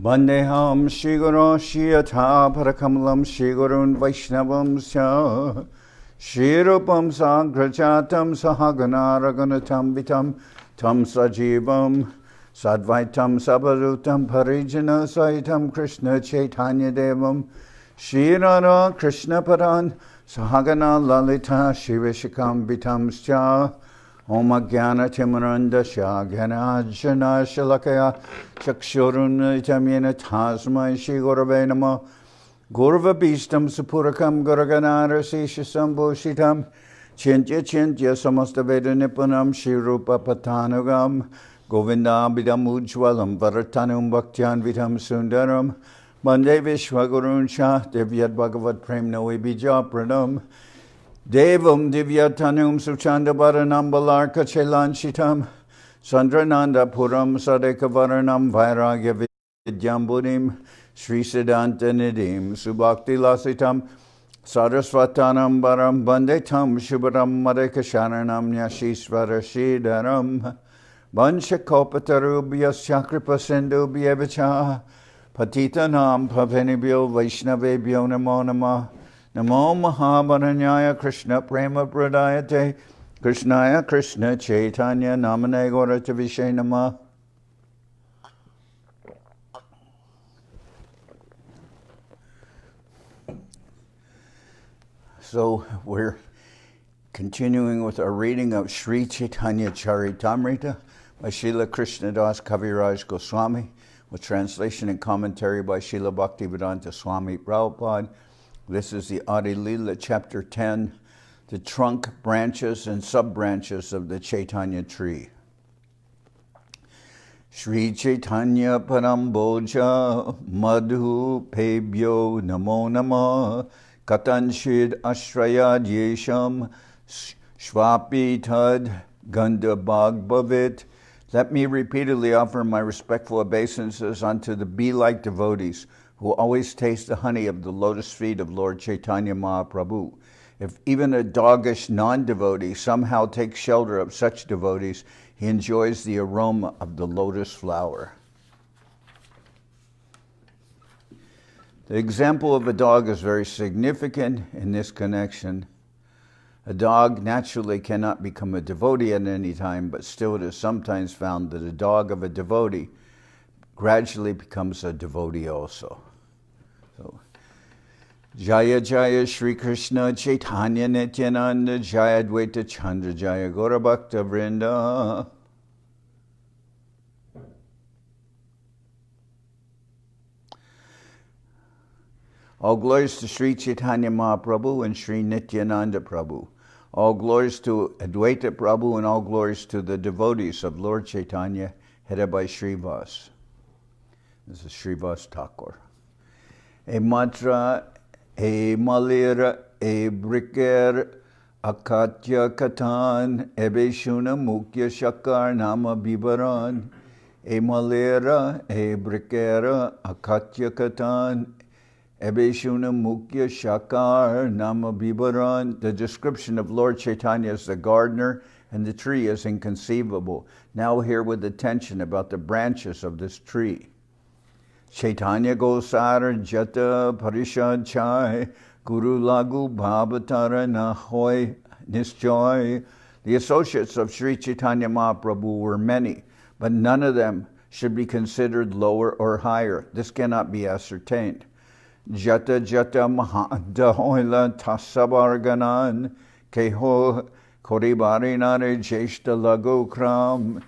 Bandeham Shri Guru Shiyatha Parakamalam Shri Gurun Vaishnavam Sya Shri Rupam Sagrajatam Sahagana Raghunatam Vitam Tam Sajivam Sadvaitam Sabarutam Parijana Saitam Krishna Chaitanya Devam Shri Radha Krishna Paran Sahagana Lalita Shri Vishakam Vitam Sya Om Jnana Timarandasya Jnana Shalakaya Chakshurunnitam Yena Tasmai Shri Gurave Namo Gurva Bhistam Sapurakam Guraganara Sisha Sambhushitam Chintya Chintya Samasta Veda Nipunam Shri Rupa Patanugam Govindabhidam Ujwalam Varatanum Bhaktyan Vitam Sundaram Bande Vishwagurun Shah Divyat Bhagavad Prem Noi Bija Pranam Devam Divyatanum Suchanda Varanam Balarka Chelanchitam Sandrananda Puram Sadeka Varanam Vairagya Vidyambudim Sri Siddhanta Nidim Subhakti Lasitam Saraswatanam Baram Bandetam Shubharam Madeka Sharanam Nyashishvara Shidaram Vanshakopatarubyas Chakripa Sindhu Bhyevacha Patitanam Pavenibhyo Vaishnavebhyo Namo Namah Namo Mahabharanyaya Krishna Prema Pradayate Krishnaya Krishna Chaitanya Namane Gorata Vishay Namah. So we're continuing with our reading of Sri Chaitanya Charitamrita by Srila Krishnadas Kaviraj Goswami, with translation and commentary by Srila Bhaktivedanta Swami Prabhupada. This is the Adi-lila, chapter 10, the trunk, branches, and sub-branches of the Chaitanya tree. Sri Chaitanya Paramboja Madhu Pebhyo Namo Nama Katanshid Ashrayad Yesham Shvapi Tad Ganda Bhagbhavit. Let me repeatedly offer my respectful obeisances unto the bee-like devotees who always taste the honey of the lotus feet of Lord Chaitanya Mahaprabhu. If even a doggish non-devotee somehow takes shelter of such devotees, he enjoys the aroma of the lotus flower. The example of a dog is very significant in this connection. A dog naturally cannot become a devotee at any time, but still it is sometimes found that a dog of a devotee gradually becomes a devotee also. So, Jaya Jaya Shri Krishna Chaitanya Nityananda Jaya Dvaita Chandra Jaya Gaura Bhakta Vrinda. All glories to Sri Chaitanya Mahaprabhu and Sri Nityananda Prabhu. All glories to Advaita Prabhu and all glories to the devotees of Lord Chaitanya, headed by Srivas. This is Srivas Thakur. E matra, e malira, e briker, akatya katan, ebe shuna mukya shakar nama bibaran. E malira, e brikera, akatya katan, ebe shuna mukya shakar nama bibaran. The description of Lord Chaitanya as the gardener and the tree is inconceivable. Now hear with attention about the branches of this tree. Chaitanya Gosara Jata Parishad Chai Guru Lagu Bhavatara Nahoy Nisjoy. The associates of Sri Chaitanya Mahaprabhu were many, but none of them should be considered lower or higher. This cannot be ascertained. Jata Jata Mahadahoila Tasabarganan Keho Koribarinare Jeshta Lagu Kram.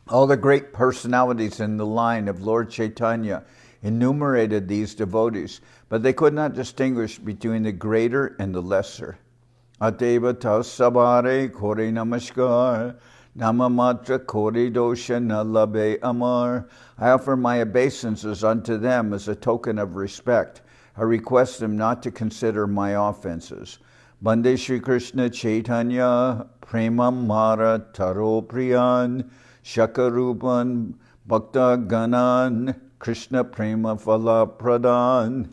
All the great personalities in the line of Lord Chaitanya enumerated these devotees, but they could not distinguish between the greater and the lesser. Ateva tasabare kore namaskar, namamatra kore dosha nalabe amar. I offer my obeisances unto them as a token of respect. I request them not to consider my offenses. Bande Shri Krishna Chaitanya Premam Mara Taro Priyan Shakarupan Bhakta Ganan Krishna Prema Phala Pradhan.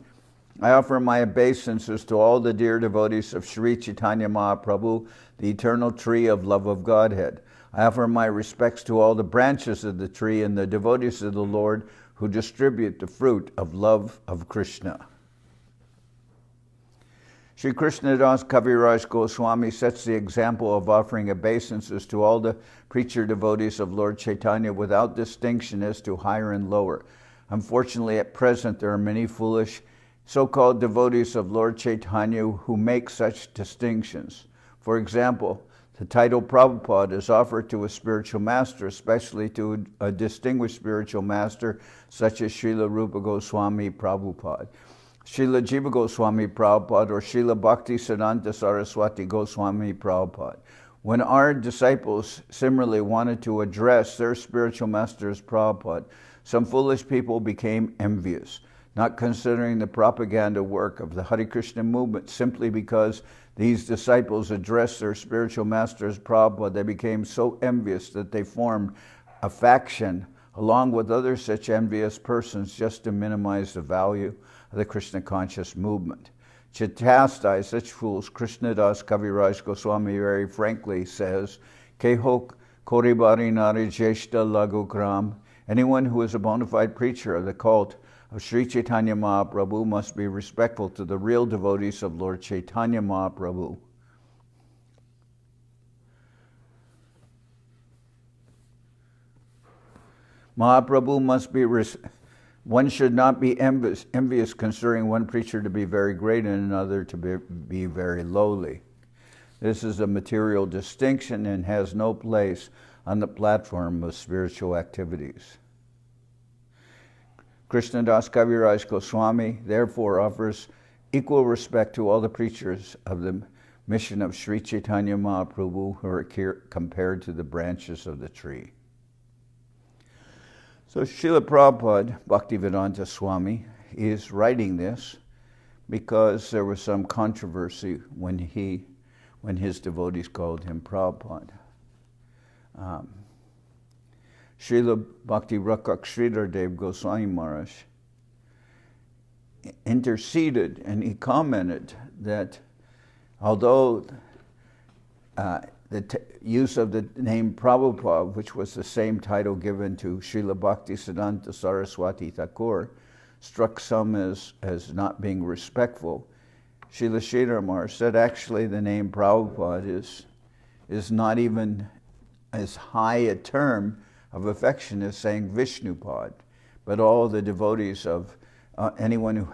I offer my obeisances to all the dear devotees of Sri Chaitanya Mahaprabhu, the eternal tree of love of Godhead. I offer my respects to all the branches of the tree and the devotees of the Lord who distribute the fruit of love of Krishna. Sri Krishnadas Kaviraj Goswami sets the example of offering obeisances to all the preacher devotees of Lord Chaitanya without distinction as to higher and lower. Unfortunately, at present, there are many foolish so-called devotees of Lord Chaitanya who make such distinctions. For example, the title Prabhupada is offered to a spiritual master, especially to a distinguished spiritual master such as Srila Rupa Goswami Prabhupada, Srila Jiva Goswami Prabhupada, or Srila Bhakti Siddhanta Saraswati Goswami Prabhupada. When our disciples similarly wanted to address their spiritual master as Prabhupada, some foolish people became envious, not considering the propaganda work of the Hare Krishna movement. Simply because these disciples addressed their spiritual master as Prabhupada, they became so envious that they formed a faction along with other such envious persons just to minimize the value of the Krishna conscious movement. To chastise such fools, Krishnadas Kaviraj Goswami very frankly says, Keho Koribari Nari Jeshta Lagu Gram. Anyone who is a bona fide preacher of the cult of Sri Chaitanya Mahaprabhu must be respectful to the real devotees of Lord Chaitanya Mahaprabhu. Mahaprabhu must be one should not be envious considering one preacher to be very great and another to be very lowly. This is a material distinction and has no place on the platform of spiritual activities. Krishnadas Kaviraj Goswami therefore offers equal respect to all the preachers of the mission of Sri Chaitanya Mahaprabhu who are compared to the branches of the tree. So Srila Prabhupada, Bhaktivedanta Swami, is writing this because there was some controversy when his devotees called him Prabhupada. Srila Bhakti Rakak Sridhar Dev Goswami Maharaj interceded and he commented that although the use of the name Prabhupada, which was the same title given to Srila Bhakti Siddhanta Saraswati Thakur, struck some as not being respectful, Srila Sridhar Maharaj said actually the name Prabhupada is not even as high a term of affection as saying Vishnupad, but all the devotees of anyone who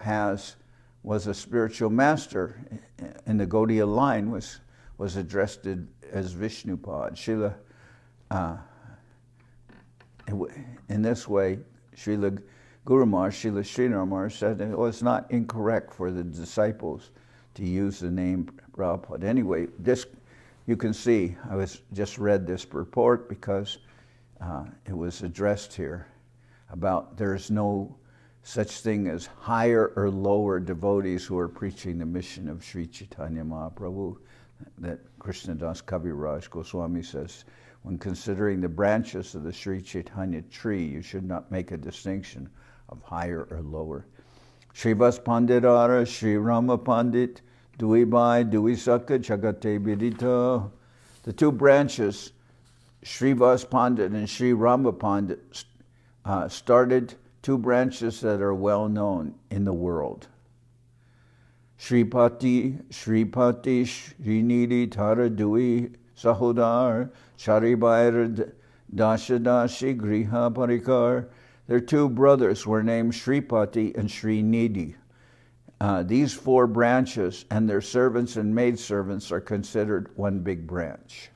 was a spiritual master in the Gaudiya line was addressed as Vishnupad. In this way, Srila Guru Maharaj, Srila Sridhar Maharaj said it was not incorrect for the disciples to use the name Prabhupada. Anyway, this you can see, I just read this purport because it was addressed here about there's no such thing as higher or lower devotees who are preaching the mission of Sri Chaitanya Mahaprabhu, that Krishnadas Kaviraj Goswami says, when considering the branches of the Sri Chaitanya tree, you should not make a distinction of higher or lower. Srivas Panditara, Sri Rama Pandit, Duibai, Duisaka, Jagate Vidita. The two branches, Srivas Pandit and Sri Rama Pandit, started two branches that are well known in the world. Sripati, Srinidhi, Tara Dui, Sahodar, Charibair, Dashadashi, Griha Parikar. Their two brothers were named Sripati and Srinidhi. These four branches and their servants and maidservants are considered one big branch.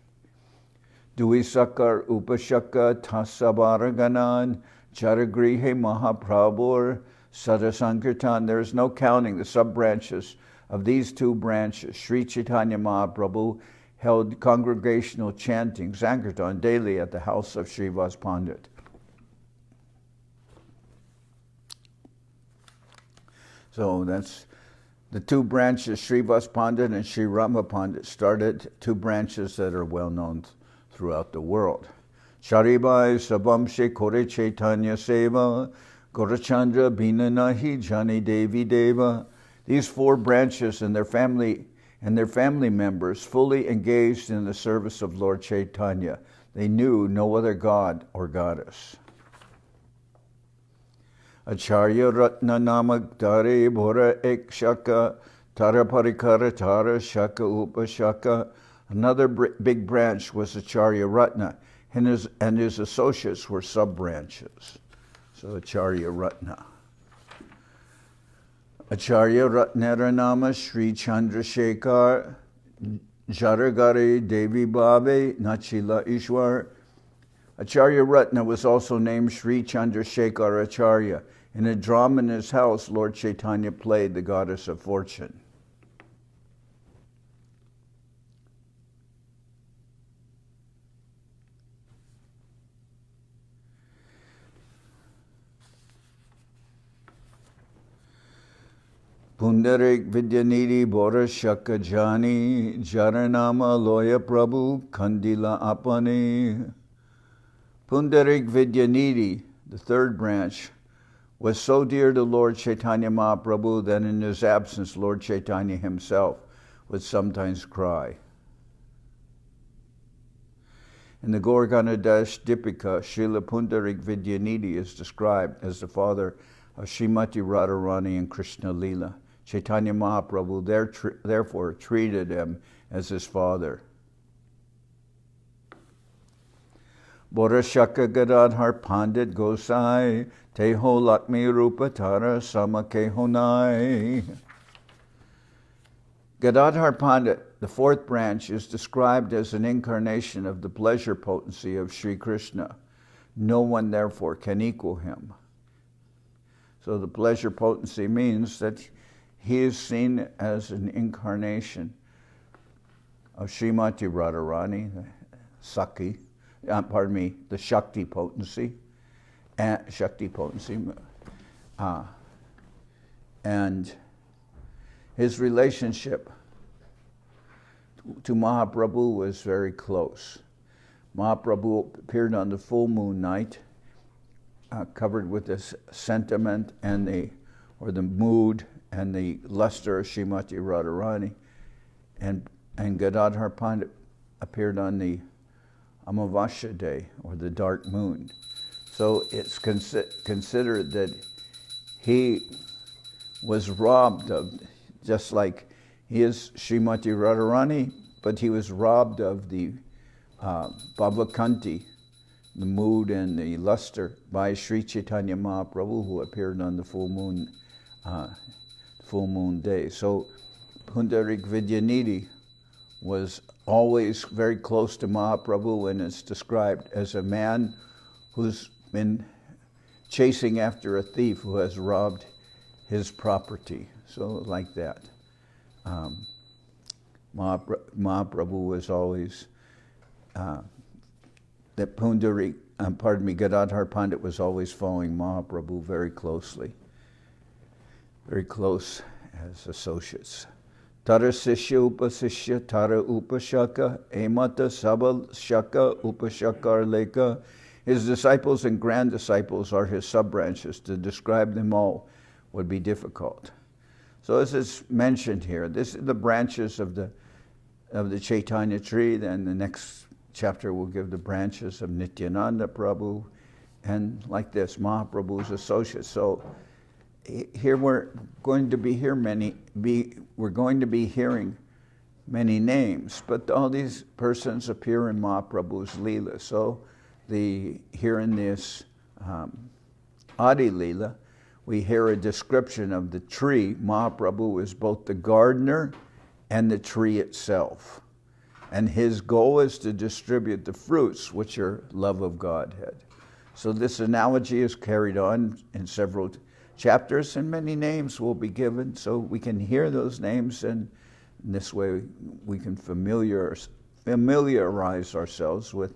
Duisakar, Upashaka, Tasabaraganan, Charagrihe Mahaprabhur, Sadasankirtan. There is no counting the sub-branches of these two branches. Sri Chaitanya Mahaprabhu held congregational chanting, Sankirtan, daily at the house of Srivas Pandit. So that's the two branches, Srivas Pandit and Sri Rama Pandit, started two branches that are well known throughout the world. Charibai Sabamshe Kore Chaitanya Seva, Gorachandra Bina Nahi Jani Devi Deva. These four branches and their family members fully engaged in the service of Lord Chaitanya. They knew no other god or goddess. Acharya Ratna Namak Tare Bhora Ek Shaka Tara Parikara Tara Shaka Upashaka. Another big branch was Acharya Ratna, and his associates were sub-branches. So Acharya Ratna. Acharya Ratnera Nama Sri Chandrasekhar Jaragare Devi Bhave Nachila Ishwar. Acharya Ratna was also named Sri Chandrasekhar Acharya. In a drama in his house, Lord Chaitanya played the goddess of fortune. Pundarik Vidyanidhi Bora Shaka Jani Jaranama Loya Prabhu Kandila Apani. Pundarik Vidyanidhi, the third branch, was so dear to Lord Chaitanya Mahaprabhu that in his absence Lord Chaitanya himself would sometimes cry. In the Gaur-Ganadash Dipika, Srila Pundarik Vidyanidhi is described as the father of Srimati Radharani and Krishna-lila. Chaitanya Mahaprabhu therefore treated him as his father. Borashaka Gadadhar Pandit Gosai Teho Lakmi Rupa Tara Samakehonai. Gadadhar Pandit, the fourth branch, is described as an incarnation of the pleasure potency of Sri Krishna. No one therefore can equal him. So the pleasure potency means that he is seen as an incarnation of Srimati Radharani, the Shakti potency, and his relationship to Mahaprabhu was very close. Mahaprabhu appeared on the full moon night, covered with this sentiment and the mood and the luster of Srimati Radharani, and Gadadhar Pandit appeared on the Amavasya day, or the dark moon. So it's considered that he was robbed of, just like he is Srimati Radharani, but he was robbed of the Bhavakanti, the mood and the luster, by Sri Chaitanya Mahaprabhu, who appeared on the full moon day. So Pundarik Vidyanidhi was always very close to Mahaprabhu, and it's described as a man who's been chasing after a thief who has robbed his property. So like that. Mahaprabhu was always, Gadadhar Pandit was always following Mahaprabhu very closely. Very close as associates. Tara Sishya Upasishya Tara Upashaka Emata Sabal Shaka Upashakar Leka. His disciples and grand disciples are his sub-branches. To describe them all would be difficult. So as is mentioned here, this is the branches of the Chaitanya tree. Then the next chapter will give the branches of Nityananda Prabhu, and like this, Mahaprabhu's associates. So here we're going to be hearing many names, but all these persons appear in Mahaprabhu's Leela. So here in this Adi-lila, we hear a description of the tree. Mahaprabhu is both the gardener and the tree itself. And his goal is to distribute the fruits, which are love of Godhead. So this analogy is carried on in several chapters, and many names will be given, so we can hear those names, and in this way we can familiarize ourselves with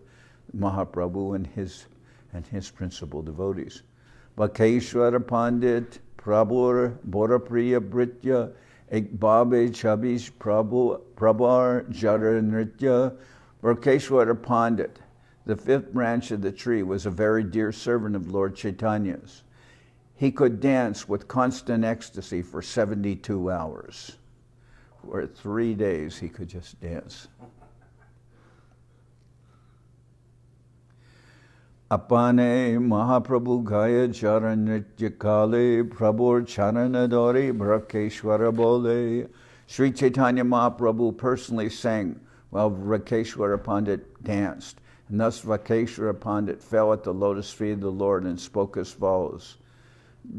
Mahaprabhu and his principal devotees. Bhakeshwara Pandit, Prabhur, Borapriya Britya, Ekbabe Chabish Prabhar Jara Nritya. Bhakeshwara Pandit, the fifth branch of the tree, was a very dear servant of Lord Chaitanya's. He could dance with constant ecstasy for 72 hours. For 3 days he could just dance. Apane Mahaprabhu Gaya Charanritya Kale Prabhur Charanadori Brakeshwara Bole. Sri Chaitanya Mahaprabhu personally sang while Rakeshwara Pandit danced, and thus Rakeshwara Pandit fell at the lotus feet of the Lord and spoke as follows.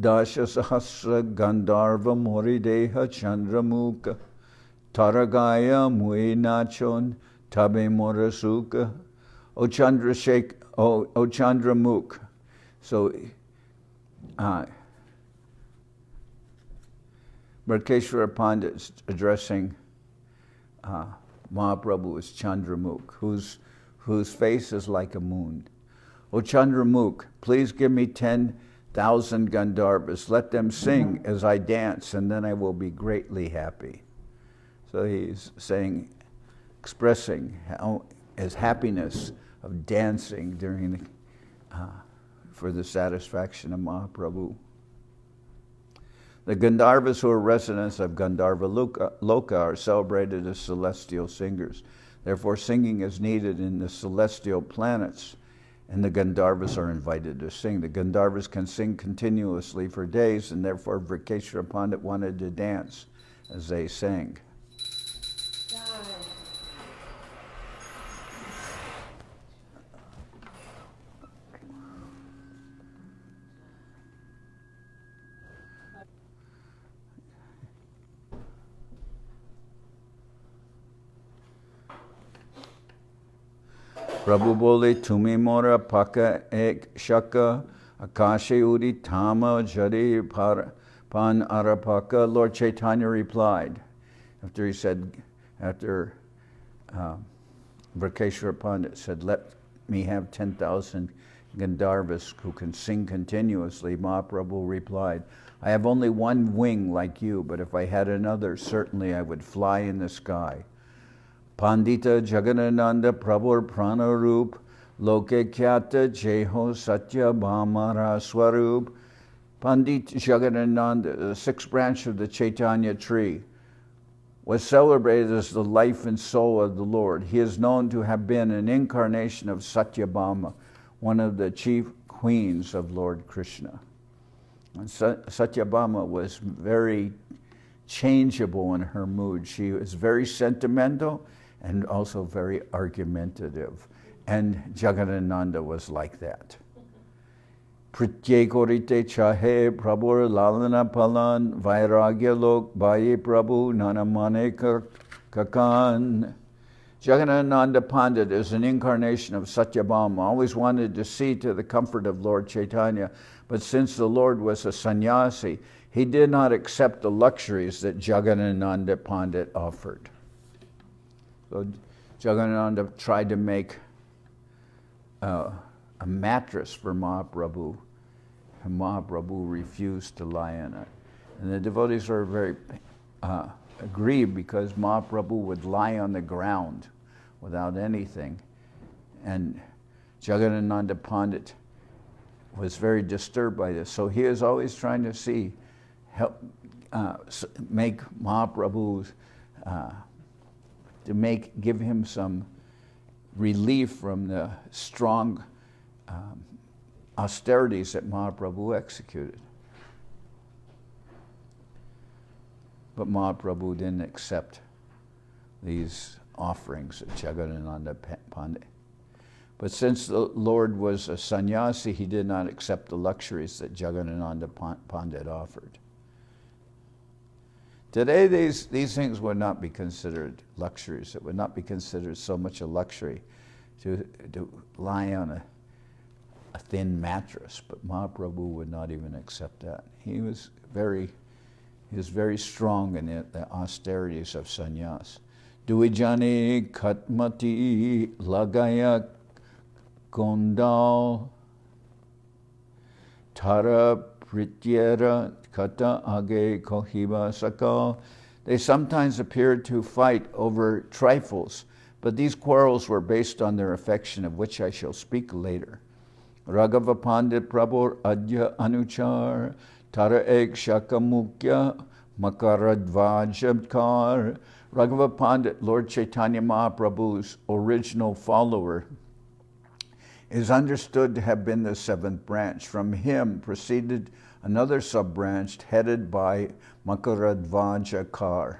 Dasha Sahasra Gandharva Morideha Chandramukha Taragaya Mui Nachon Tabe Morasuka O Chandramukh. So Bharkeshwara Pandit is addressing Mahaprabhu as Chandramukh, whose face is like a moon. O Chandramukh, please give me 10,000 Gandharvas. Let them sing as I dance, and then I will be greatly happy. So he's saying, expressing his happiness of dancing during for the satisfaction of Mahaprabhu. The Gandharvas who are residents of Gandharva Loka are celebrated as celestial singers. Therefore, singing is needed in the celestial planets, and the Gandharvas are invited to sing. The Gandharvas can sing continuously for days, and therefore Vrikeshwara Pandit wanted to dance as they sang. Prabhu bole tumi mora paka ek shaka akashe udi tama jari pan arapaka. Lord Chaitanya replied, after Vrikeshwara Pandit said, let me have 10,000 Gandharvas who can sing continuously. Mahaprabhu replied, I have only one wing like you, but if I had another, certainly I would fly in the sky. Pandita Jagadananda Prabhur Pranarup Loke Kyata Jeho Satya Bhamara Swarup. Pandit Jagadananda, the sixth branch of the Chaitanya tree, was celebrated as the life and soul of the Lord. He is known to have been an incarnation of Satyabhama, one of the chief queens of Lord Krishna. And Satyabhama was very changeable in her mood. She was very sentimental and also very argumentative. And Jagadananda was like that. Pritye korite chahe prabhur lalana palan vairagya lok baye prabhu nanamane kakan. Jagadananda Pandit is an incarnation of Satyabhama, always wanted to see to the comfort of Lord Chaitanya, but since the Lord was a sannyasi, he did not accept the luxuries that Jagadananda Pandit offered. So Jagadananda tried to make a mattress for Mahaprabhu, and Mahaprabhu refused to lie on it. And the devotees were very aggrieved because Mahaprabhu would lie on the ground without anything. And Jagadananda Pandit was very disturbed by this. So he is always trying to make Mahaprabhu's give him some relief from the strong austerities that Mahaprabhu executed. But Mahaprabhu didn't accept these offerings of Jagadananda Pandit. But since the Lord was a sannyasi, he did not accept the luxuries that Jagadananda Pandit offered. Today, these things would not be considered luxuries. It would not be considered so much a luxury to lie on a thin mattress. But Mahaprabhu would not even accept that. He was very strong in the austerities of sannyas. Duijani katmati lagaya kondal tara prityera kata age kohiba sakal. They sometimes appeared to fight over trifles, but these quarrels were based on their affection, of which I shall speak later. Raghava Pandit Prabhu Adya Anuchar Tara Ek Shakamukya Makaradvajabkar. Raghava Pandit, Lord Chaitanya Mahaprabhu's original follower, is understood to have been the seventh branch. From him proceeded another sub-branch headed by Makaradvajakar.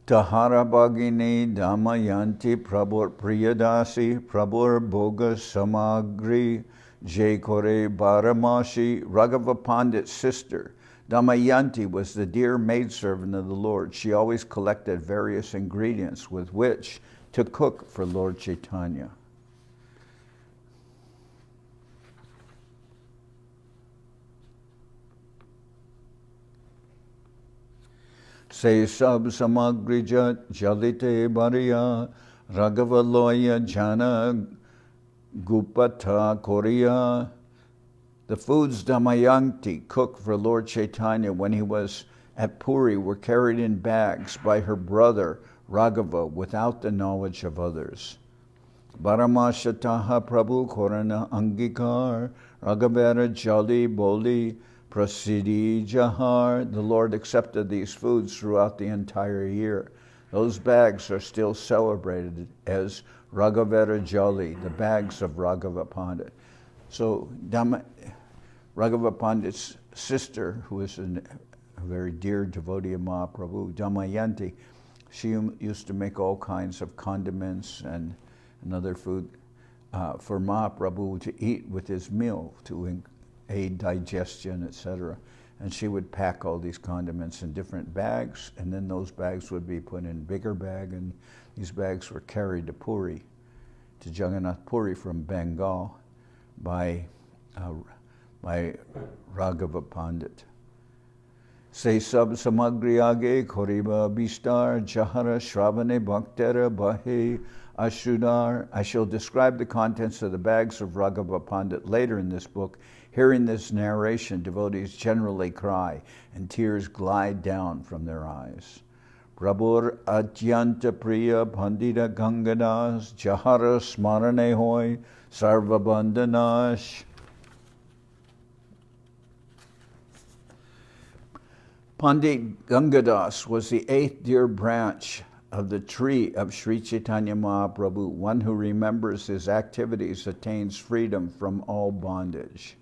Tahara Bhagini Damayanti Prabhur Priyadasi Prabhur Bhoga Samagri Jai Kore Baramashi. Raghava Pandit's sister Damayanti was the dear maidservant of the Lord. She always collected various ingredients with which to cook for Lord Chaitanya. Se sab samagrijat jalite bariya Raghava loya jana gupata korea. The foods Damayanti cooked for Lord Chaitanya when he was at Puri were carried in bags by her brother Raghava without the knowledge of others. Baramashataha Prabhu Korana Angikar Raghavera Jali Boli Prasidi Jahar. The Lord accepted these foods throughout the entire year. Those bags are still celebrated as Raghavera Jali, the bags of Raghava Pandit. So Raghava Pandit's sister, who is a very dear devotee of Mahaprabhu, Damayanti, she used to make all kinds of condiments and other food for Mahaprabhu to eat with his meal to aid digestion, etc. And she would pack all these condiments in different bags, and then those bags would be put in bigger bag, and these bags were carried to Puri, to Jagannath Puri from Bengal by Raghava Pandit. Se sab samagri age koriba bistar jahara shravane bhaktera bahe ashudar. I shall describe the contents of the bags of Raghava Pandit later in this book. Hearing this narration, devotees generally cry and tears glide down from their eyes. Prabhur Atyanta Priya Pandita Gangadas Jahara Smarane Hoy Sarva Bandanash. Pandit Gangadas was the eighth dear branch of the tree of Sri Chaitanya Mahaprabhu. One who remembers his activities attains freedom from all bondage.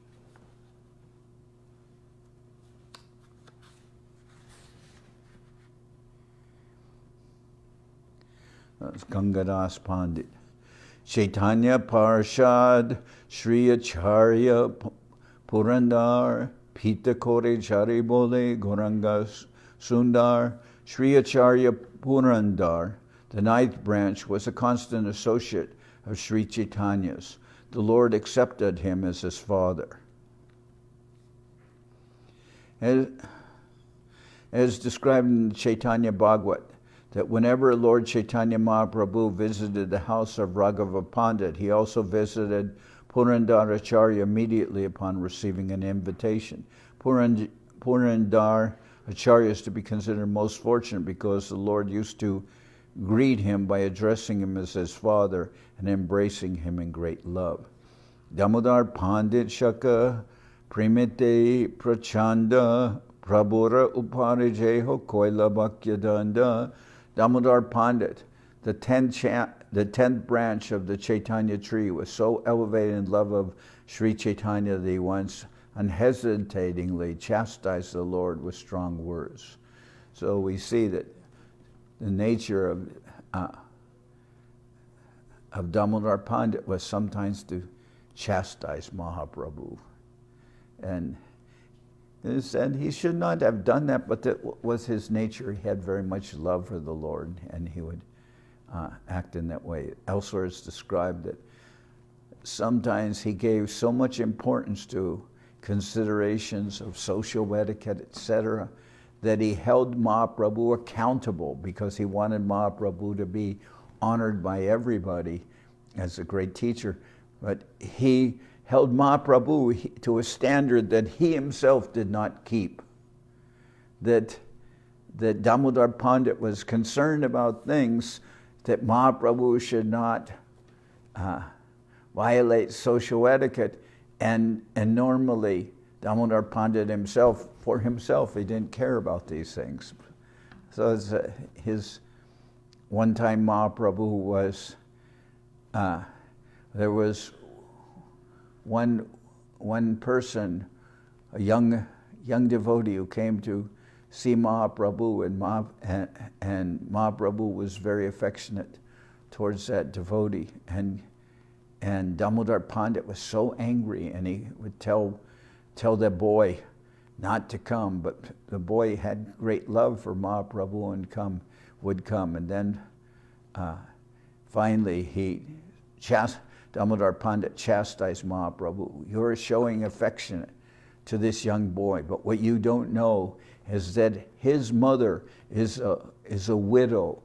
That's Gangadas Pandit. Chaitanya Parshad Sri Acharya Purandar Pita Kore Chari Bole Gorangas Sundar. Sri Acharya Purandar, the ninth branch, was a constant associate of Sri Chaitanya's. The Lord accepted him as his father. As described in the Chaitanya Bhagavat, that whenever Lord Chaitanya Mahaprabhu visited the house of Raghava Pandit, he also visited Purandar Acharya immediately upon receiving an invitation. Purandar Acharya is to be considered most fortunate because the Lord used to greet him by addressing him as his father and embracing him in great love. Damodar Pandit Shaka Primite Prachanda Prabhura Uparijeho Koila Bhakyadanda. Damodar Pandit, the 10th branch of the Chaitanya tree, was so elevated in love of Sri Chaitanya that he once unhesitatingly chastised the Lord with strong words. So we see that the nature of Damodar Pandit was sometimes to chastise Mahaprabhu. And it said he should not have done that, but that was his nature. He had very much love for the Lord, and he would act in that way. Elsewhere it's described that sometimes he gave so much importance to considerations of social etiquette, etc., that he held Mahaprabhu accountable because he wanted Mahaprabhu to be honored by everybody as a great teacher. But he held Mahaprabhu to a standard that he himself did not keep. That Damodar Pandit was concerned about things that Mahaprabhu should not violate social etiquette, and normally Damodar Pandit himself, for himself, he didn't care about these things. So it's, one time Mahaprabhu was, there was one person, a young devotee who came to see Mahaprabhu, and Mahaprabhu was very affectionate towards that devotee, and Damodar Pandit was so angry, and he would tell the boy not to come, but the boy had great love for Mahaprabhu and would come, and then finally Damodar Pandit chastised Mahaprabhu. You're showing affection to this young boy, but what you don't know is that his mother is a widow,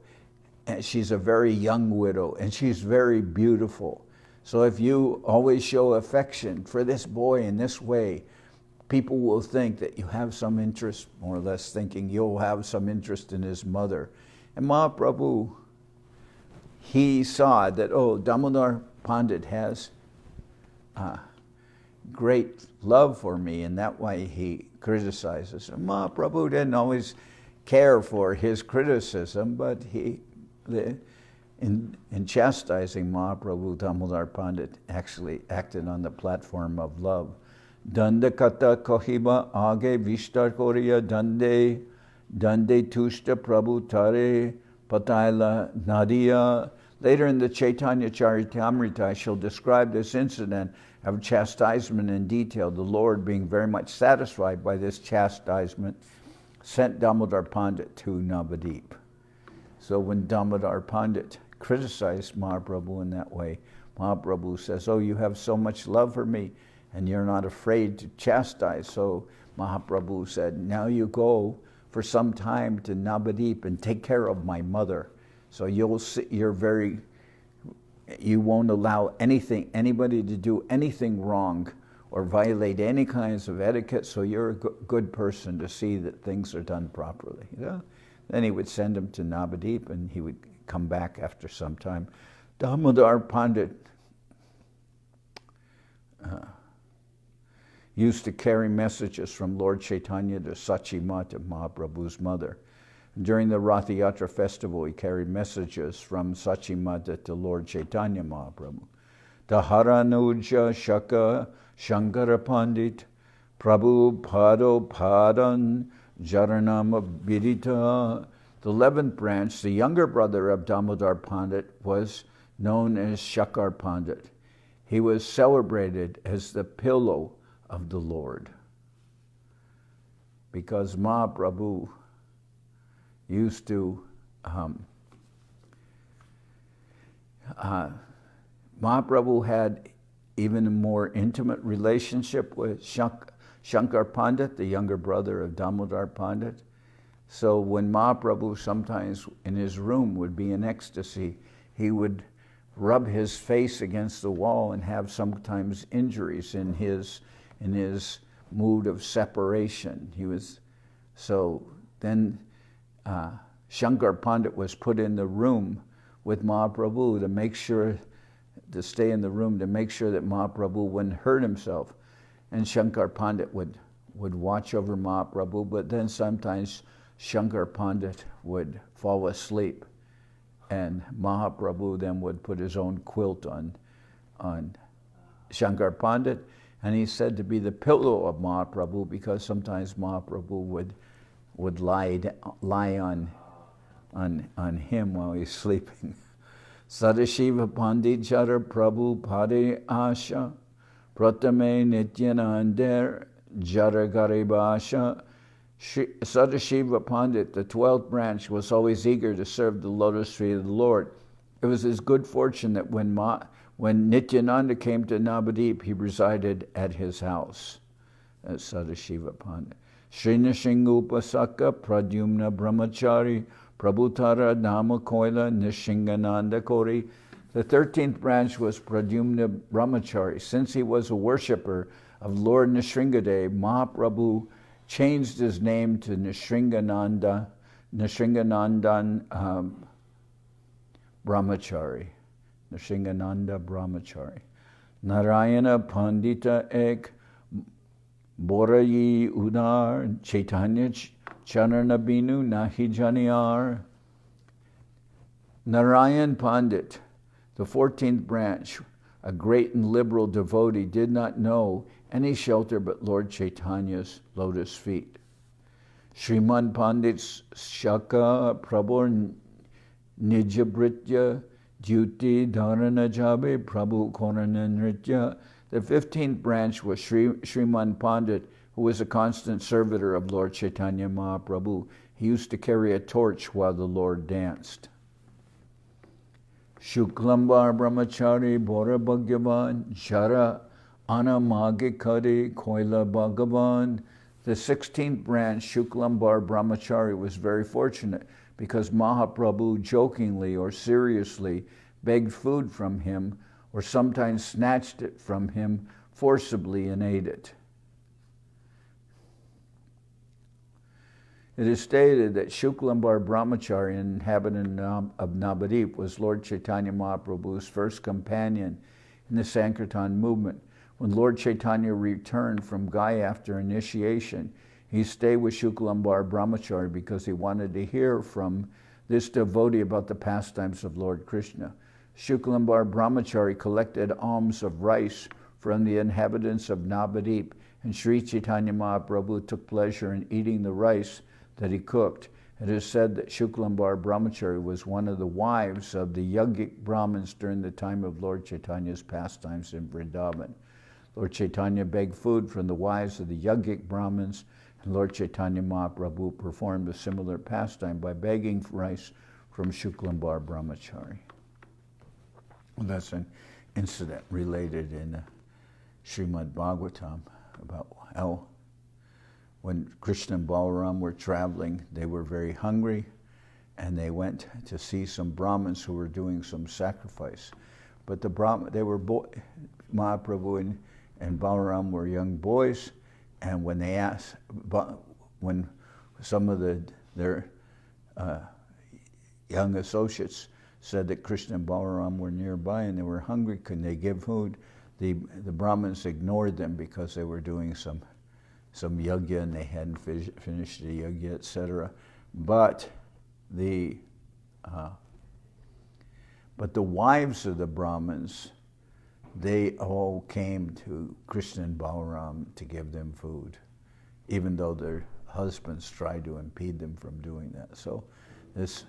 and she's a very young widow, and she's very beautiful. So if you always show affection for this boy in this way, people will think that you have some interest, more or less thinking you'll have some interest in his mother. And Mahaprabhu, he saw that, Damodar Pandit has great love for me, and that way he criticizes. And Mahaprabhu didn't always care for his criticism, but in chastising Mahaprabhu, Damodar Pandit actually acted on the platform of love. Danda kata kohiba age vishtar koriya dande tushta prabhu tare pataila nadia. Later in the Chaitanya Charitamrita, I shall describe this incident of chastisement in detail. The Lord, being very much satisfied by this chastisement, sent Damodar Pandit to Navadip. So when Damodar Pandit criticized Mahaprabhu in that way, Mahaprabhu says, you have so much love for me, and you're not afraid to chastise. So Mahaprabhu said, now you go for some time to Navadip and take care of my mother. So you won't allow anybody to do anything wrong or violate any kinds of etiquette, so you're a good person to see that things are done properly. Then he would send him to Navadip, and he would come back after some time. Damodar Pandit used to carry messages from Lord Chaitanya to Sachi Mata, Mahaprabhu's mother. During the Rath Yatra festival, he carried messages from Sachi Mata to Lord Chaitanya Mahaprabhu. Taharanuja Shaka Shankara Pandit Prabhu Pado Padan Jaranama Vidita. The 11th branch, the younger brother of Damodar Pandit, was known as Shakar Pandit. He was celebrated as the pillow of the Lord, because Mahaprabhu used to, Mahaprabhu had even a more intimate relationship with Shankar Pandit, the younger brother of Damodar Pandit. So when Mahaprabhu sometimes in his room would be in ecstasy, he would rub his face against the wall and have sometimes injuries in his mood of separation. So then Shankar Pandit was put in the room with Mahaprabhu to stay in the room to make sure that Mahaprabhu wouldn't hurt himself. And Shankar Pandit would watch over Mahaprabhu, but then sometimes Shankar Pandit would fall asleep, and Mahaprabhu then would put his own quilt on Shankar Pandit, and he's said to be the pillow of Mahaprabhu, because sometimes Mahaprabhu would lie on him while he's sleeping. Sadashiva Pandit Jara Prabhu Pade Asha Pratame Nityanandar Jara Garibasha. Sadashiva Pandit, the 12th branch, was always eager to serve the lotus feet of the Lord. It was his good fortune that when Nityananda came to Navadip, he resided at his house. That's Sadashiva Pandit. Srinashingupasaka Pradyumna Brahmachari Prabhutara Nama Koila Nishingananda Kori. The 13th branch was Pradyumna Brahmachari. Since he was a worshipper of Lord Nrsingadev, Mahaprabhu changed his name to Nishinganandan Brahmachari. Nishingananda Brahmachari. Narayana Pandita Ek Borayi Udar, Chaitanya Charitamrita Nahi Janiyar. Narayan Pandit, the 14th branch, a great and liberal devotee, did not know any shelter but Lord Chaitanya's lotus feet. Sriman Pandit Shaka Prabhu Nijabritya Duty Dharana Jabe Prabhu Korana Nritya. The 15th branch was Sriman Pandit, who was a constant servitor of Lord Chaitanya Mahaprabhu. He used to carry a torch while the Lord danced. Shuklambar Brahmachari Bora Bhagyavan Jara Anamagikari Koila Bhagavan. The 16th branch, Shuklambar Brahmachari, was very fortunate because Mahaprabhu jokingly or seriously begged food from him or sometimes snatched it from him forcibly and ate it. It is stated that Shuklambar Brahmachari, an inhabitant of Navadvip, was Lord Chaitanya Mahaprabhu's first companion in the Sankirtan movement. When Lord Chaitanya returned from Gaya after initiation, he stayed with Shuklambar Brahmachari because he wanted to hear from this devotee about the pastimes of Lord Krishna. Shuklambar Brahmachari collected alms of rice from the inhabitants of Navadvip, and Sri Chaitanya Mahaprabhu took pleasure in eating the rice that he cooked. It is said that Shuklambar Brahmachari was one of the wives of the Yogic Brahmins during the time of Lord Chaitanya's pastimes in Vrindavan. Lord Chaitanya begged food from the wives of the Yogic Brahmins, and Lord Chaitanya Mahaprabhu performed a similar pastime by begging rice from Shuklambar Brahmachari. Well, that's an incident related in Srimad Bhagavatam about how when Krishna and Balaram were traveling, they were very hungry, and they went to see some Brahmins who were doing some sacrifice. But they were Mahaprabhu and Balaram were young boys, and when they asked, when some of their young associates said that Krishna and Balaram were nearby and they were hungry, couldn't they give food? The Brahmins ignored them because they were doing some yajna and they hadn't finished the yajna, etc. But the wives of the Brahmins, they all came to Krishna and Balaram to give them food, even though their husbands tried to impede them from doing that. So this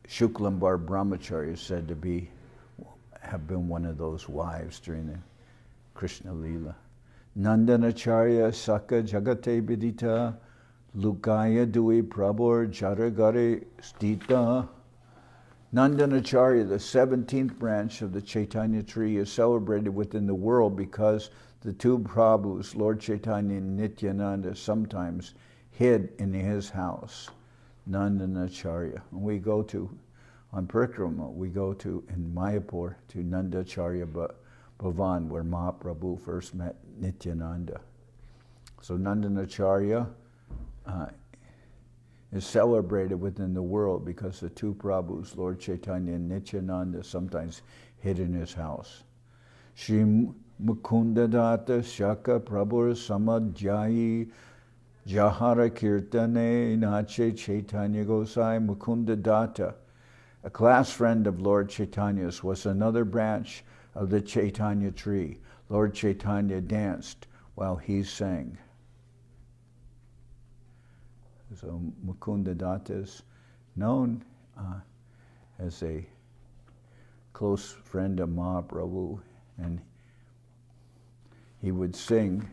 Shuklambar Brahmachari is said to have been one of those wives during the Krishna Lila. Nandanacharya Saka Jagate Vidita Lukaya Dui Prabhur Jaragare Stita. Nandanacharya, the 17th branch of the Chaitanya tree, is celebrated within the world because the two Prabhus, Lord Chaitanya and Nityananda, sometimes hid in his house. Nandanacharya. We go on Parikrama, we go in Mayapur to Nandacharya Pavan, where Mahaprabhu first met Nityananda. So Nandanacharya is celebrated within the world because the two Prabhus, Lord Chaitanya and Nityananda, sometimes hid in his house. Shri Mukundadatta Shaka Prabhur Samadhyayi Jahara Kirtane Nache Chaitanya Gosai Mukundadatta, a class friend of Lord Chaitanya's, was another branch of the Chaitanya tree. Lord Chaitanya danced while he sang. So Mukundadatta is known as a close friend of Mahaprabhu, and he would sing.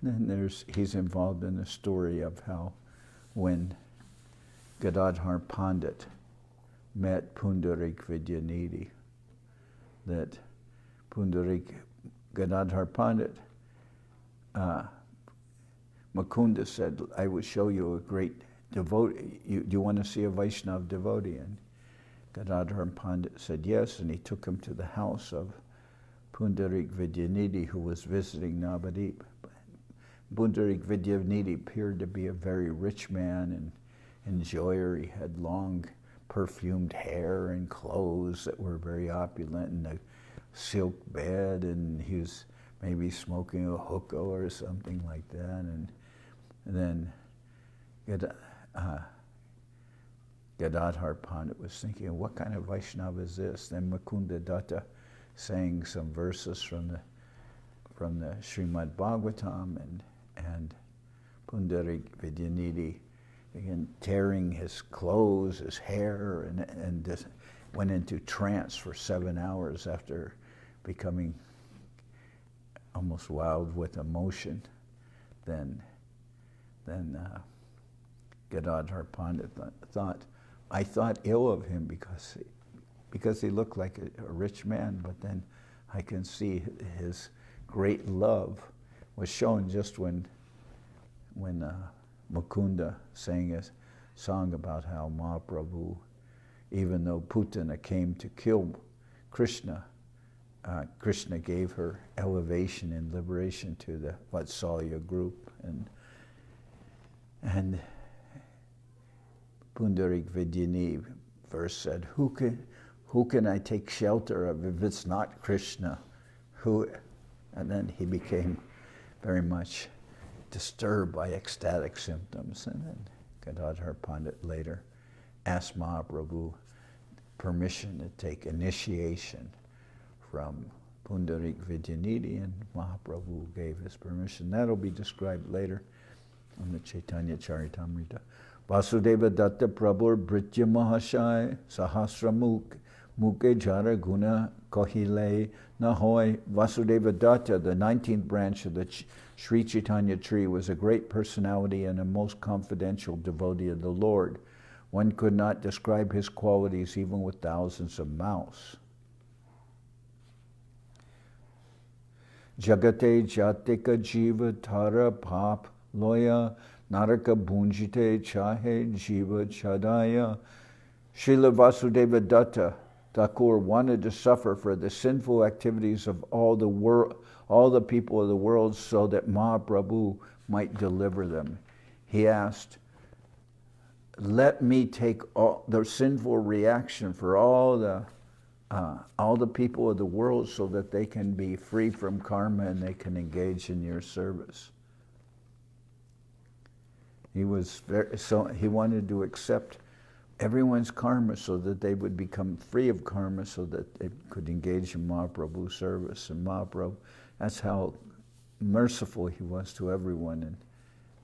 Then he's involved in the story of how when Gadadhar Pandit met Pundarik Vidyanidhi, that Gadadhar Pandit, Mukunda said, I will show you a great devotee. Do you want to see a Vaishnava devotee? And Gadadhar Pandit said yes, and he took him to the house of Pundarik Vidyanidhi, who was visiting Navadvip. Pundarik Vidyanidhi appeared to be a very rich man and enjoyer. He had long perfumed hair and clothes that were very opulent, and the silk bed, and he was maybe smoking a hookah or something like that. And then Gadadhar Pandit was thinking, what kind of Vaishnava is this? Then Mukunda Datta sang some verses from the Srimad Bhagavatam, and Pundarik Vidyanidhi began tearing his clothes, his hair, and just went into trance for 7 hours after becoming almost wild with emotion. Then Gadadhar Pandit thought, I thought ill of him because he looked like a rich man, but then I can see his great love was shown just when Mukunda sang a song about how Mahaprabhu, even though Putana came to kill Krishna, Krishna gave her elevation and liberation to the Vatsalya group, and Pundarik Vidyani verse said, who can I take shelter of if it's not Krishna? And then he became very much disturbed by ecstatic symptoms. And then Gadadhar Pandit later asked Mahaprabhu permission to take initiation from Pundarik Vidyanidhi, and Mahaprabhu gave his permission. That'll be described later in the Chaitanya Charitamrita. Vasudeva Datta Prabhur Britya Mahashai Sahasra Muke Jara Guna Kohile Nahoy. Vasudeva Datta, the 19th branch of the Sri Chaitanya tree, was a great personality and a most confidential devotee of the Lord. One could not describe his qualities even with thousands of mouths. Jagate Jatika Jiva Tara Pap Loya Naraka Bunjite Chahe Jiva Chadaya. Srila Vasudeva Datta Thakur wanted to suffer for the sinful activities of all the people of the world so that Mahaprabhu might deliver them. He asked, let me take all the sinful reaction for all the people of the world so that they can be free from karma and they can engage in your service. He wanted to accept everyone's karma so that they would become free of karma so that they could engage in Mahaprabhu's service. And Mahaprabhu, that's how merciful he was to everyone.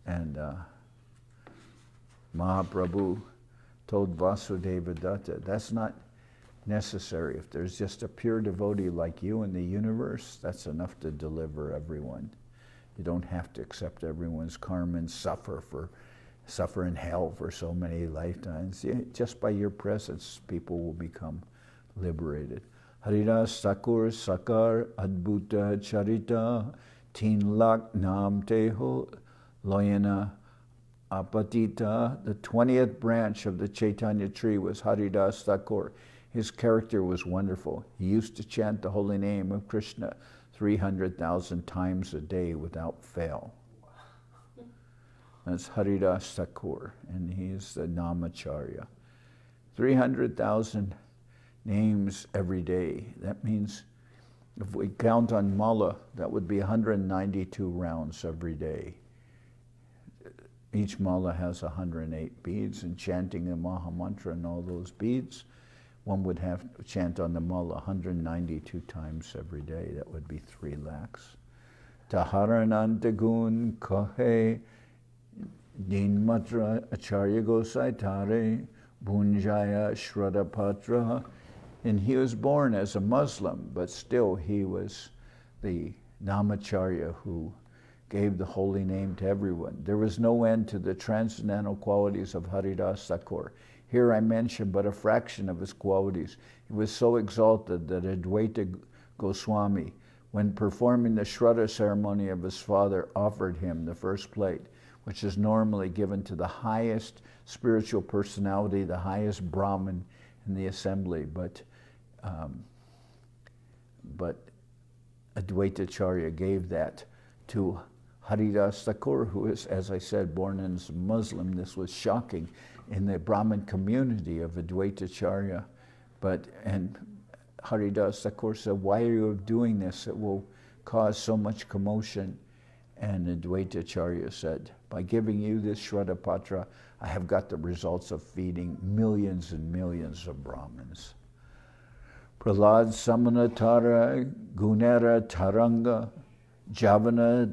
And Mahaprabhu told Vasudeva Datta, that's not necessary. If there's just a pure devotee like you in the universe, that's enough to deliver everyone. You don't have to accept everyone's karma and suffer in hell for so many lifetimes. Just by your presence, people will become liberated. Haridas Thakur Sakar Adbhuta Charita Teen Lak Nam Teho Loyana Apatita. The 20th branch of the Chaitanya tree was Haridas Thakur. His character was wonderful. He used to chant the holy name of Krishna 300,000 times a day without fail. That's Haridas Thakur, and he's the Namacharya. 300,000 names every day. That means if we count on mala, that would be 192 rounds every day. Each mala has 108 beads, and chanting the Maha Mantra and all those beads, one would have to chant on the mala 192 times every day. That would be 3 lakhs. Taharanantagun Kahe Din Matra Acharya Gosai Tare Bunjaya Shradapatra. And he was born as a Muslim, but still he was the Namacharya who gave the holy name to everyone. There was no end to the transcendental qualities of Haridas Thakur. Here I mention but a fraction of his qualities. He was so exalted that Advaita Goswami, when performing the Shraddha ceremony of his father, offered him the first plate, which is normally given to the highest spiritual personality, the highest Brahmin in the assembly. But Advaita Acharya gave that to Haridas Thakur, who is, as I said, born as a Muslim. This was shocking in the Brahmin community of Advaita Acharya. And Haridas Thakur said, why are you doing this? It will cause so much commotion. And Advaita Acharya said, by giving you this Shraddha-patra, I have got the results of feeding millions and millions of Brahmins. Prahlad Samanatara Gunera Taranga Javana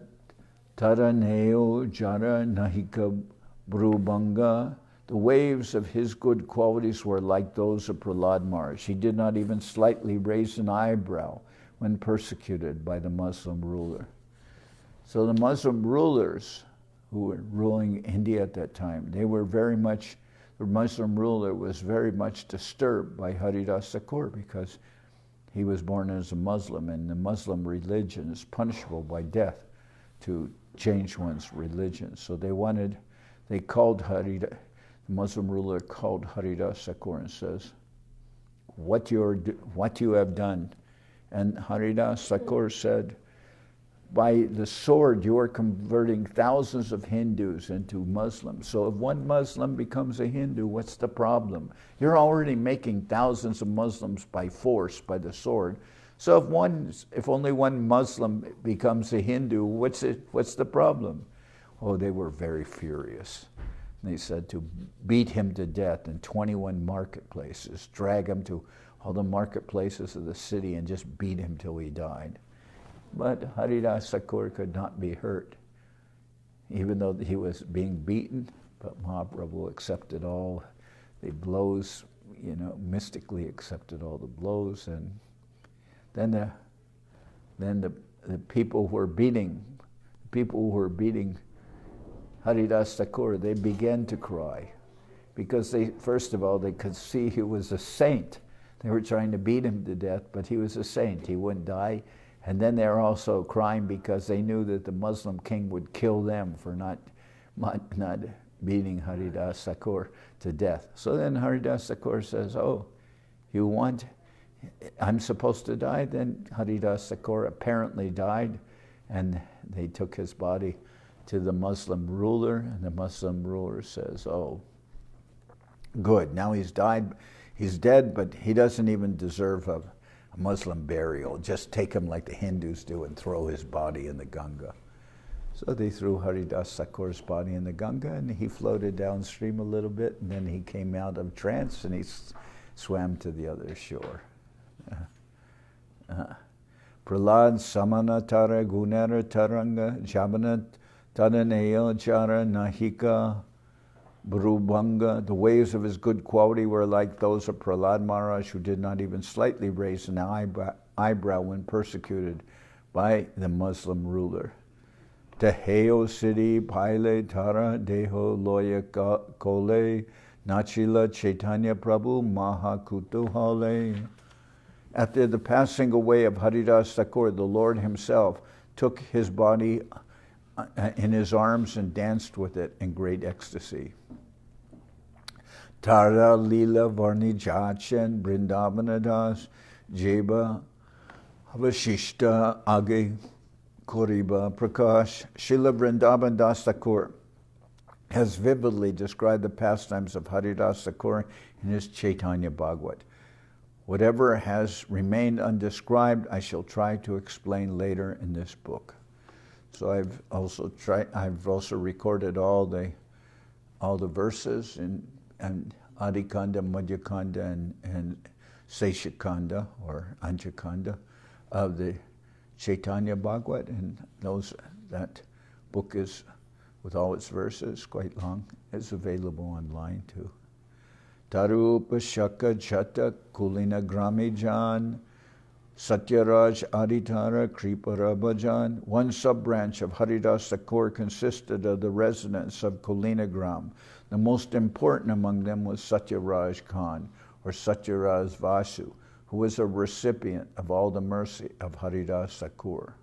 Taraneo Jara Nahika Brubanga. The waves of his good qualities were like those of Prahlad Maharaj. He did not even slightly raise an eyebrow when persecuted by the Muslim ruler. So the Muslim rulers who were ruling India at that time, the Muslim ruler was very much disturbed by Haridas Thakur because he was born as a Muslim, and the Muslim religion is punishable by death to change one's religion. So the Muslim ruler called Haridas Thakur and says, what you have done. And Haridas Thakur said, by the sword you are converting thousands of Hindus into Muslims. So if one Muslim becomes a Hindu, what's the problem? You're already making thousands of Muslims by force, by the sword. So if only one Muslim becomes a Hindu, what's the problem? Oh, they were very furious. They said to beat him to death in 21 marketplaces, drag him to all the marketplaces of the city and just beat him till he died. But Haridas Thakur could not be hurt, even though he was being beaten. But Mahaprabhu accepted all the blows, mystically accepted all the blows. And then the people who were beating Haridas Thakur, they began to cry because first of all, they could see he was a saint. They were trying to beat him to death, but he was a saint. He wouldn't die. And then they were also crying because they knew that the Muslim king would kill them for not beating Haridas Thakur to death. So then Haridas Thakur says, oh, I'm supposed to die? Then Haridas Thakur apparently died, and they took his body to the Muslim ruler, and the Muslim ruler says, oh, good, now he's dead, but he doesn't even deserve a Muslim burial. Just take him like the Hindus do and throw his body in the Ganga. So they threw Haridas Thakur's body in the Ganga, and he floated downstream a little bit, and then he came out of trance and he swam to the other shore. Prahlad Samanatara Gunera Taranga Jabanat Tadaneo Jara Nahika Brubanga. The waves of his good quality were like those of Prahlad Maharaj, who did not even slightly raise an eyebrow when persecuted by the Muslim ruler. Teheo Siddhi Paile Tara Deho Loya Kole Nachila Chaitanya Prabhu Mahakutuhale. After the passing away of Haridas Thakur, the Lord himself took his body in his arms and danced with it in great ecstasy. Tara Lila Varni Jachen Brindavanadas Jeba Havashishta Age Koriba Prakash. Srila Vrindavan Das Thakur has vividly described the pastimes of Haridas Thakur in his Chaitanya Bhagavat. Whatever has remained undescribed, I shall try to explain later in this book. So I've also recorded all the verses in Adi-kanda, Madhya-kanda, and Sesha-kanda or Anja-kanda of the Chaitanya Bhagavat, and that book is, with all its verses, quite long, is available online too. Tarupa Shaka Chata Kulina Gramijan Satyaraj Aditara Kriparabajan. One sub-branch of Haridas Thakur consisted of the residents of Kulinagram. The most important among them was Satyaraj Khan, or Satyaraj Vasu, who was a recipient of all the mercy of Haridas Thakur.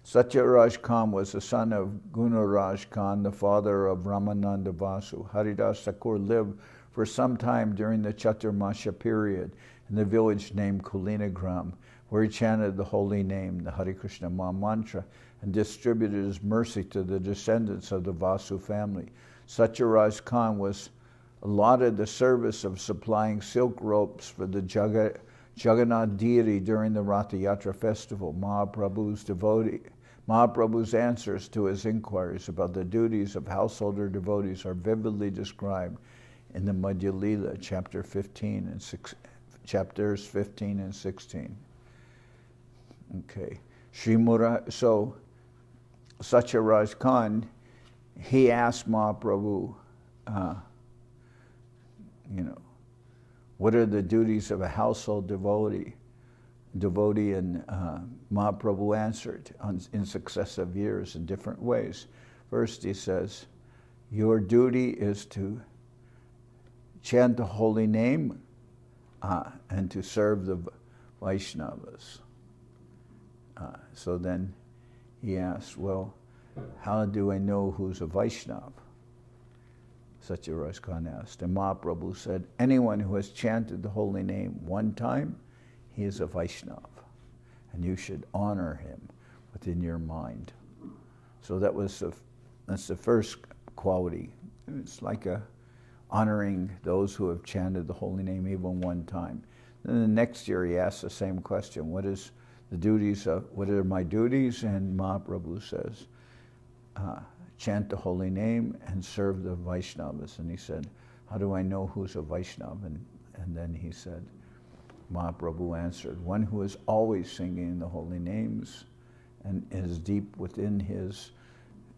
Satyaraj Khan was the son of Gunaraj Khan, the father of Ramananda Vasu. Haridas Thakur lived for some time during the Chaturmasya period in the village named Kulinagram, where he chanted the holy name, the Hare Krishna Maha Mantra, and distributed his mercy to the descendants of the Vasu family. Satyaraj Khan was allotted the service of supplying silk ropes for the Jagannath deity during the Ratha Yatra festival. Mahaprabhu's answers to his inquiries about the duties of householder devotees are vividly described in the Adi-lila, chapters 15 and 16. Okay. So Satyaraj Khan, he asked Mahaprabhu, what are the duties of a household devotee, and Mahaprabhu answered in successive years in different ways. First, he says, your duty is to chant the holy name and to serve the Vaishnavas. So then he asked, well, how do I know who's a Vaishnava? Satyaraj Khan asked. And Mahaprabhu said, anyone who has chanted the holy name one time, he is a Vaishnava. And you should honor him within your mind. So that's the first quality. It's like honoring those who have chanted the holy name even one time. Then the next year he asked the same question, what are my duties? And Mahaprabhu says, chant the holy name and serve the Vaishnavas. And he said, how do I know who's a Vaishnava? And then he said, Mahaprabhu answered, one who is always singing the holy names and is deep within his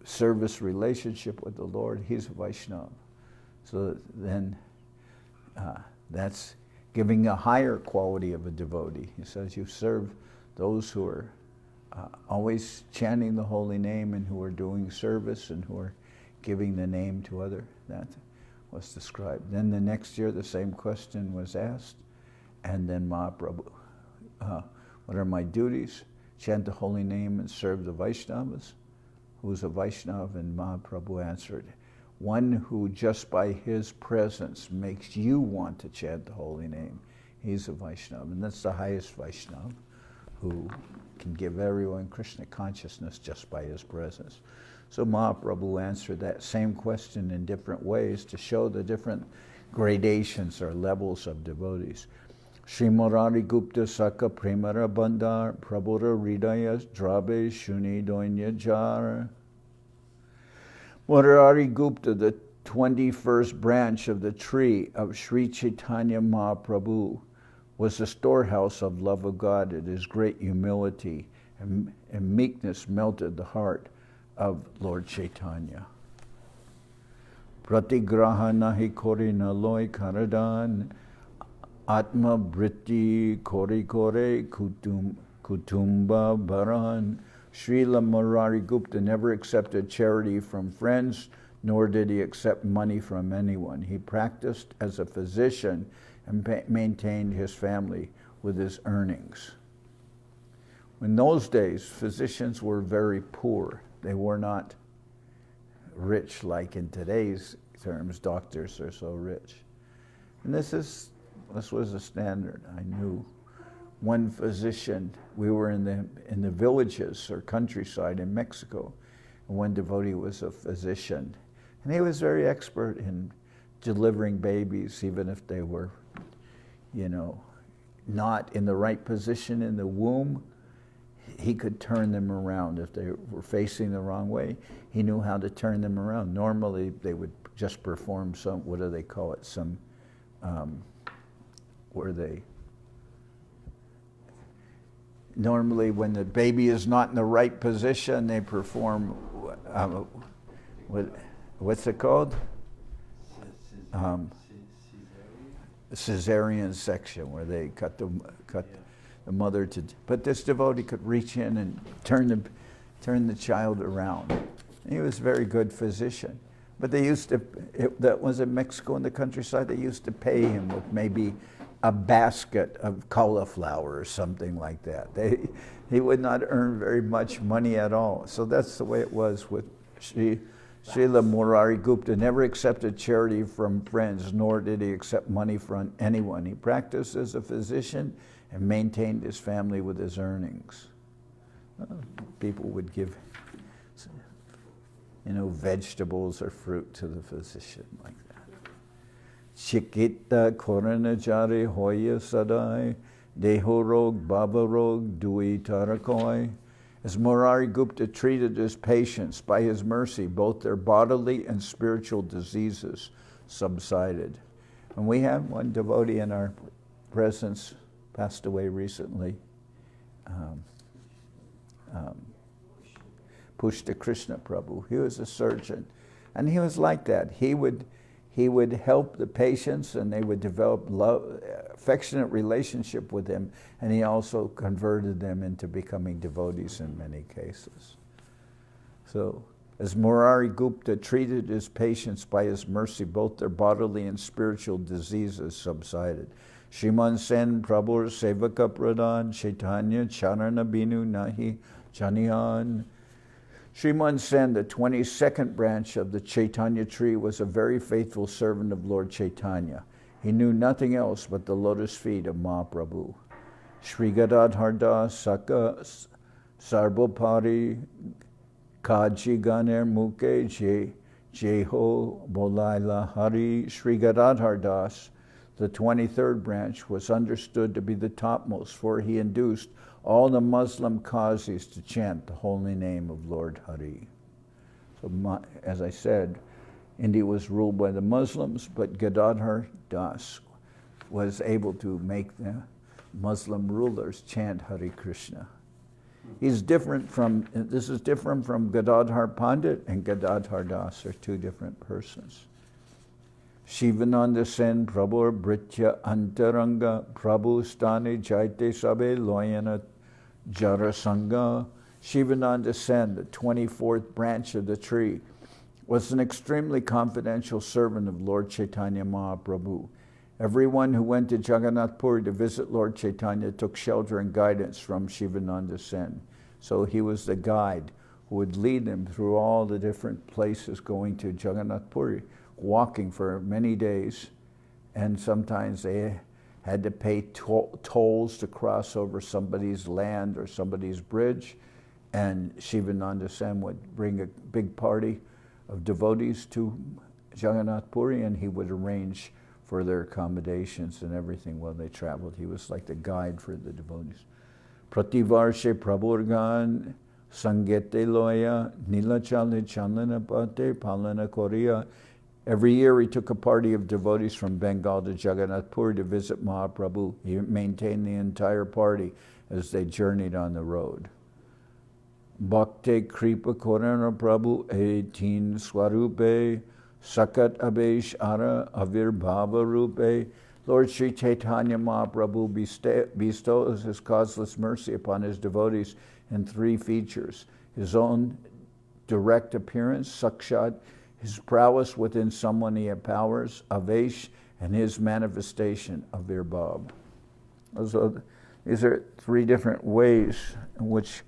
service relationship with the Lord, he's a Vaishnava. So then that's giving a higher quality of a devotee. He says you serve those who are always chanting the holy name and who are doing service and who are giving the name to other. That was described. Then the next year the same question was asked, and then Mahaprabhu, what are my duties? Chant the holy name and serve the Vaishnavas. Who's a Vaishnava? And Mahaprabhu answered, one who just by his presence makes you want to chant the holy name. He's a Vaishnava, and that's the highest Vaishnava, who can give everyone Krishna consciousness just by his presence. So Mahaprabhu answered that same question in different ways to show the different gradations or levels of devotees. Shri Murari Gupta Saka Premara Bandar Prabhura Hridaya Drabe Shuni Donya Jara. Murari Gupta, the 21st branch of the tree of Sri Chaitanya Mahaprabhu, was the storehouse of love of God. It is great humility and meekness melted the heart of Lord Chaitanya. Pratigraha nahi kori naloi karadan Atma Britti Kori Kore Kutumba Bharan. Srila Murari Gupta never accepted charity from friends, nor did he accept money from anyone. He practiced as a physician and maintained his family with his earnings. In those days, physicians were very poor. They were not rich like in today's terms. Doctors are so rich. And this was a standard. I knew one physician. We were in the villages or countryside in Mexico, and one devotee was a physician, and he was very expert in delivering babies, even if they were, not in the right position in the womb. He could turn them around. If they were facing the wrong way, he knew how to turn them around. Normally, they would just perform some, what do they call it, normally when the baby is not in the right position, they perform, what's it called? Cesarean section, where they cut the mother to, but this devotee could reach in and turn the child around. And he was a very good physician. But they used to, that was in Mexico in the countryside, they used to pay him with maybe a basket of cauliflower or something like that. He would not earn very much money at all. So that's the way it was with Srila Murari Gupta. Never accepted charity from friends, nor did he accept money from anyone. He practiced as a physician and maintained his family with his earnings. People would give, vegetables or fruit to the physician like that. Chikita Koranajari Hoya Sadai, Dehorog Babarog Dui Tarakoi. As Murari Gupta treated his patients, by his mercy, both their bodily and spiritual diseases subsided. And we have one devotee in our presence, passed away recently, Pushta Krishna Prabhu. He was a surgeon, and he was like that. He would help the patients, and they would develop love, affectionate relationship with him, and he also converted them into becoming devotees in many cases. So, as Murari Gupta treated his patients, by his mercy, both their bodily and spiritual diseases subsided. Shriman Sen Prabhu Sevaka Pradhan Chaitanya Charitamrita Nahi Janihan. Shriman Sen, the 22nd branch of the Chaitanya tree, was a very faithful servant of Lord Chaitanya. He knew nothing else but the lotus feet of Mahaprabhu. Shri Gadadhar Saka Sarbopari Kaji Ganer Muke Jeho Bolaila Hari. Shri Gadadhar Das, the 23rd branch, was understood to be the topmost, for he induced all the Muslim qazis to chant the holy name of Lord Hari. So, as I said, India was ruled by the Muslims, but Gadadhar Das was able to make the Muslim rulers chant Hare Krishna. This is different from Gadadhar Pandit and Gadadhar Das. Are two different persons. Shivananda Sen Prabhu Britya Antaranga Prabhu Stani Jaite Sabe Loyana Jarasanga. Shivananda Sen, the 24th branch of the tree, was an extremely confidential servant of Lord Chaitanya Mahaprabhu. Everyone who went to Jagannath Puri to visit Lord Chaitanya took shelter and guidance from Shivananda Sen. So he was the guide who would lead them through all the different places going to Jagannath Puri, walking for many days, and sometimes they had to pay tolls to cross over somebody's land or somebody's bridge, and Shivananda Sen would bring a big party of devotees to Jagannath Puri, and he would arrange for their accommodations and everything while they traveled. He was like the guide for the devotees. Prativarshe Prabhurgan Sangete Loya Nilachale Chanlanapate Palana Korea. Every year he took a party of devotees from Bengal to Jagannath Puri to visit Mahaprabhu. He maintained the entire party as they journeyed on the road. Bhakte Kripa Korana Prabhu 18 Swarupe Sakat Abesh Ara Avir Bhava Rupe. Lord Sri Chaitanya Mahaprabhu bestows his causeless mercy upon his devotees in three features: his own direct appearance, Sakshat, his prowess within someone he empowers, Avesh, and his manifestation, Avirbhav. So these are three different ways in which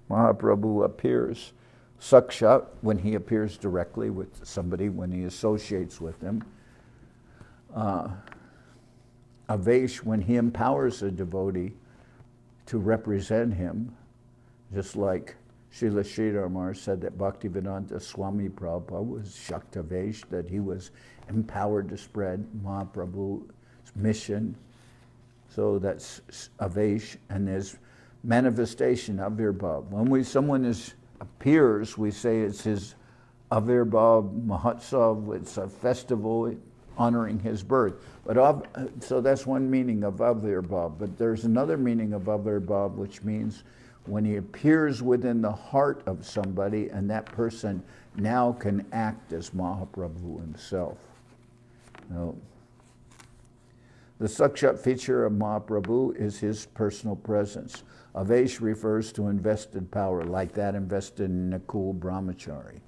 Mahaprabhu appears. Sakshat, when he appears directly with somebody, when he associates with them. Avesh, when he empowers a devotee to represent him, just like Srila Sridhar said that Bhaktivedanta Swami Prabhupada was Shaktavesh, that he was empowered to spread Mahaprabhu's mission. So that's Avesh, and there's manifestation, Avirbhav. When someone appears, we say it's his Avirbhav Mahotsav, it's a festival honoring his birth. But so that's one meaning of Avirbhav. But there's another meaning of Avirbhav, which means when he appears within the heart of somebody, and that person now can act as Mahaprabhu himself. Now, the Sakshat feature of Mahaprabhu is his personal presence. Avesh refers to invested power, like that invested in Nakul Brahmachari.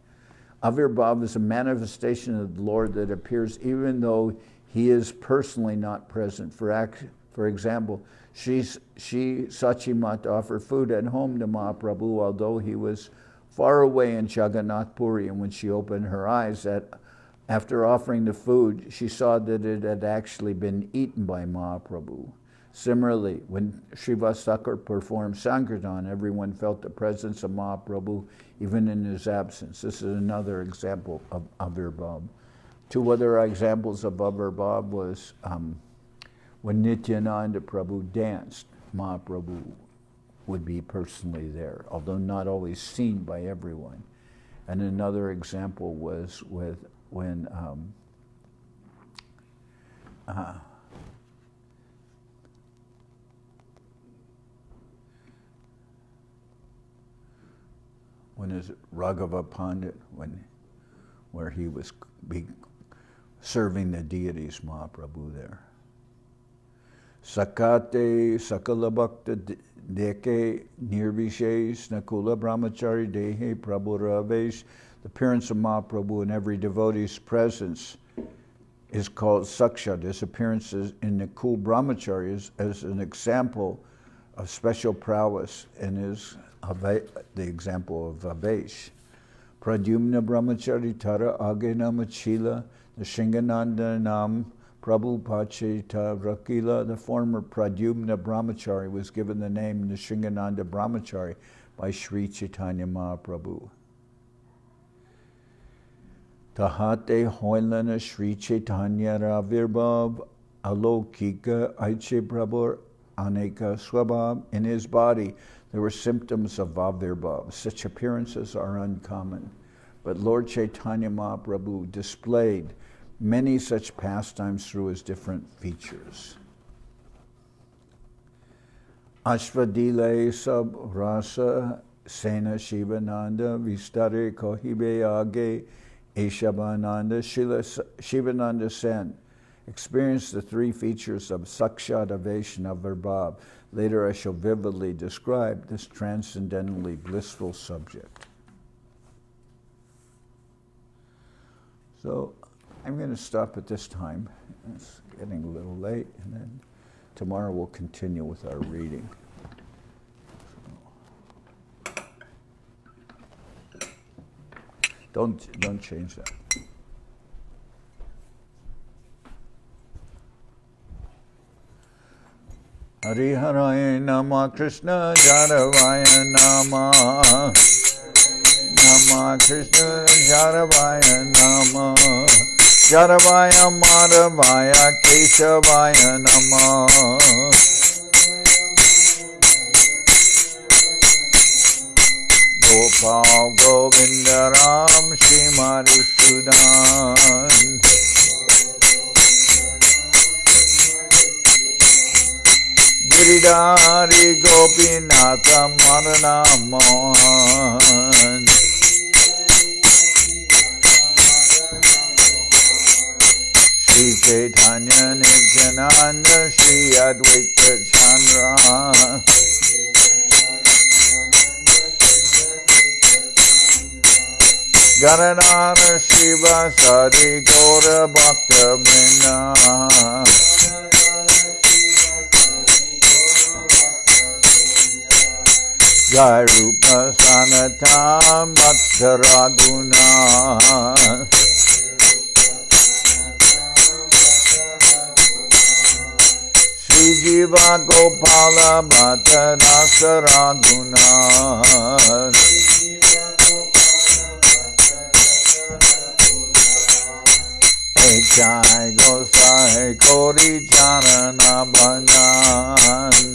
Avirbhav is a manifestation of the Lord that appears even though he is personally not present. For example, Shri Sachimat offered food at home to Mahaprabhu, although he was far away in Jagannath Puri, and when she opened her eyes after offering the food, she saw that it had actually been eaten by Mahaprabhu. Similarly, when Srivas performed Sankirtan, everyone felt the presence of Mahaprabhu even in his absence. This is another example of Avirbhav. Two other examples of Bhav was when Nityananda Prabhu danced, Mahaprabhu would be personally there, although not always seen by everyone. And another example was with when is it Raghava Pandit, where he was serving the deities, Mahaprabhu there. Sakate Sakala Bhakta Deke Nirvishesh Nakula Brahmachari Dehe Prabhu Ravesh. The appearance of Mahaprabhu in every devotee's presence is called Sakshat. His appearances in Nakul Brahmachari as an example of special prowess and is the example of Avesh. Pradyumna Brahmachari Tara Agena Machila, the Shingananda Nam Prabhu Pachita Rakila, the former Pradyumna Brahmachari, was given the name Nishingananda Brahmachari by Sri Chaitanya Mahaprabhu. Tahate Hoilana Sri Chaitanya Ravirbhav Alokika Aiche Prabhu Aneka Swabhav. In his body there were symptoms of Avirbhav. Such appearances are uncommon, but Lord Chaitanya Mahaprabhu displayed many such pastimes through his different features. Ashvadile Sab Rasa Sena Shivananda Vistare Kohibe Age Eshabananda Shivananda Sen experienced the three features of Sakshat Avesh and Avirbhav. Later I shall vividly describe this transcendently blissful subject. So I'm going to stop at this time. It's getting a little late, and then tomorrow we'll continue with our reading. Don't change that. Hari Haraya Nama Krishna Jaravaya Nama Nama Krishna Jaravaya Nama Jaravaya Madhavaya Keshavaya Nama Gopal Govinda Ram Shri Madhusudan Giridhari Gopinatha Madana Mohan Sri Chaitanya Nityananda Sri Advaita Chandra Ganadhara Shiva Sadi Gaura Bhakta Vrinda Jai Rupa Sanatan Bhakta Raghuna Sri Jiva Gopala Bhatta Rasa Raghuna Jai Gosai Kori Charana Bhajan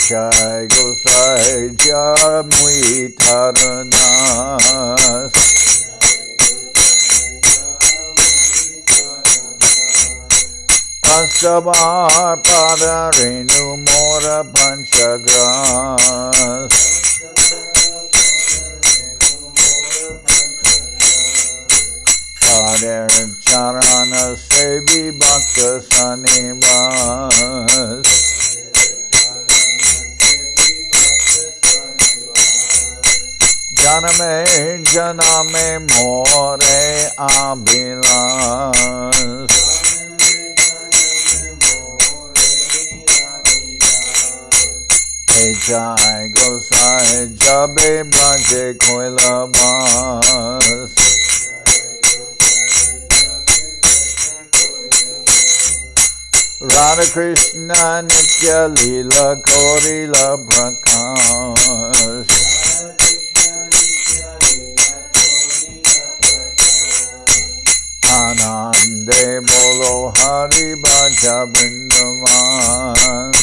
Jai Gosai Jamui Taranas Pasavar Pada Renu Mora Panchagras Padar Charana Sevi Bhakta Sanivas Janame More Abhilas Jai Gosai Jabe Bhaje Koilabas Radha Krishna Nitya Lila Korila Prakash Anande Bolo Hari Bhaja Vrindavan